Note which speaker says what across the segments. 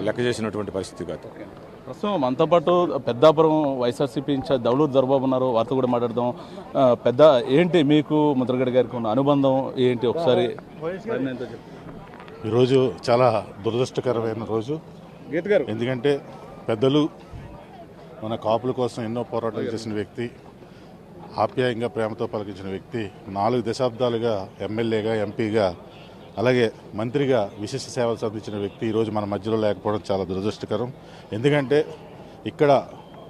Speaker 1: లెక్క చేసినటువంటి పరిస్థితి కాదు.
Speaker 2: ప్రస్తుతం మనతో పాటు పెద్దాపురం వైఎస్ఆర్సీపీ ఇన్ఛార్జ్ దౌలూరు దొరబాబు ఉన్నారు. వారితో కూడా మాట్లాడదాం. పెద్ద ఏంటి మీకు ముద్రగడ గారికి ఉన్న అనుబంధం ఏంటి ఒకసారి?
Speaker 3: ఈరోజు చాలా దురదృష్టకరమైన రోజు. ఎందుకంటే పెద్దలు మన కాపుల కోసం ఎన్నో పోరాటాలు చేసిన వ్యక్తి, ఆప్యాయంగా ప్రేమతో పలికించిన వ్యక్తి, 4 దశాబ్దాలుగా ఎమ్మెల్యేగా, ఎంపీగా, అలాగే మంత్రిగా విశిష్ట సేవలు అందించిన వ్యక్తి ఈరోజు మన మధ్యలో లేకపోవడం చాలా దురదృష్టకరం. ఎందుకంటే ఇక్కడ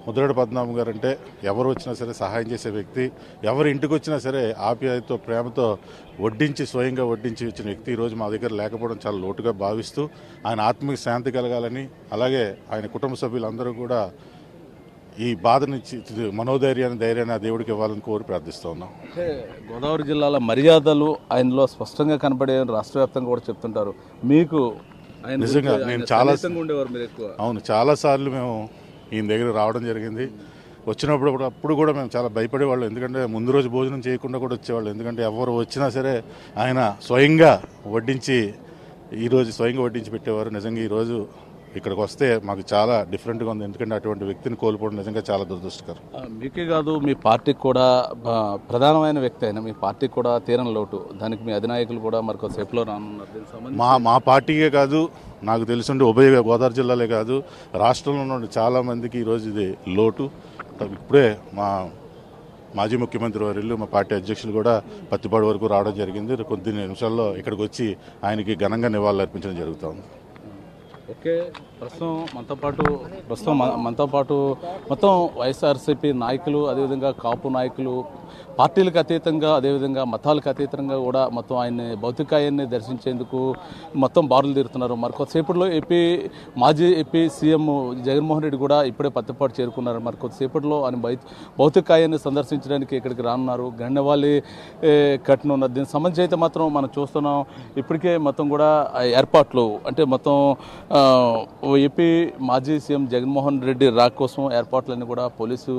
Speaker 3: ముద్రగడ పద్మనాభం గారు అంటే ఎవరు వచ్చినా సరే సహాయం చేసే వ్యక్తి, ఎవరి ఇంటికి వచ్చినా సరే ఆప్యాయతతో ప్రేమతో స్వయంగా వడ్డించి ఇచ్చిన వ్యక్తి ఈరోజు మా దగ్గర లేకపోవడం చాలా లోటుగా భావిస్తూ ఆయన ఆత్మీయ శాంతి కలగాలని, అలాగే ఆయన కుటుంబ సభ్యులందరూ కూడా ఈ బాధ నుంచి ధైర్యాన్ని ఆ దేవుడికి ఇవ్వాలని కోరి ప్రార్థిస్తూ ఉన్నాం.
Speaker 2: అంటే గోదావరి జిల్లాల మర్యాదలు ఆయనలో స్పష్టంగా కనబడే రాష్ట్ర వ్యాప్తంగా కూడా చెప్తుంటారు. మీకు
Speaker 3: నిజంగా నేను చాలాసార్లు మేము ఈయన దగ్గర రావడం జరిగింది. అప్పుడు కూడా మేము చాలా భయపడేవాళ్ళం. ఎందుకంటే ముందు రోజు భోజనం చేయకుండా కూడా వచ్చేవాళ్ళు. ఎందుకంటే ఎవరు వచ్చినా సరే ఆయన స్వయంగా వడ్డించి పెట్టేవారు. నిజంగా ఈరోజు ఇక్కడికి వస్తే మాకు చాలా డిఫరెంట్గా ఉంది. ఎందుకంటే అటువంటి వ్యక్తిని కోల్పోవడం నిజంగా చాలా దురదృష్టకరం.
Speaker 2: మీకే కాదు, మీ పార్టీకి కూడా ప్రధానమైన వ్యక్తి అయినా మీ పార్టీకి కూడా తీరని లోటు. దానికి మీ అధినాయకులు కూడా మరికొద్దిసేపులో రానున్నారు.
Speaker 3: మా పార్టీకే కాదు, నాకు తెలుసుండి ఉభయ గోదావరి జిల్లాలే కాదు రాష్ట్రంలో ఉన్న చాలామందికి ఈరోజు ఇది లోటు. ఇప్పుడే మా మాజీ ముఖ్యమంత్రి వర్యులు, మా పార్టీ అధ్యక్షులు కూడా పత్తిపాడు వరకు రావడం జరిగింది. కొద్ది నిమిషాల్లో ఇక్కడికి వచ్చి ఆయనకి ఘనంగా నివాళులు అర్పించడం జరుగుతుంది.
Speaker 2: ఓకే, ప్రస్తుతం మనతో పాటు మొత్తం వైఎస్ఆర్సీపీ నాయకులు, అదేవిధంగా కాపు నాయకులు, పార్టీలకు అతీతంగా, అదేవిధంగా మతాలకు అతీతంగా కూడా మొత్తం ఆయన్ని భౌతికాయాన్ని దర్శించేందుకు మొత్తం బారులు తీరుతున్నారు. మరికొద్దిసేపట్లో మాజీ ఏపీ సీఎం జగన్మోహన్ రెడ్డి కూడా ఇప్పుడే పత్తిపాటు చేరుకున్నారు. మరికొద్దిసేపట్లో ఆయన భౌతికాయాన్ని సందర్శించడానికి ఇక్కడికి రానున్నారు. గండవాలి కట్టనున్నారు. దీనికి సంబంధించి అయితే మాత్రం మనం చూస్తున్నాం ఇప్పటికే మొత్తం కూడా ఏర్పాట్లు, అంటే మొత్తం ఏపీ మాజీ సీఎం జగన్మోహన్ రెడ్డి రాక్ కోసం ఏర్పాట్లన్నీ కూడా పోలీసు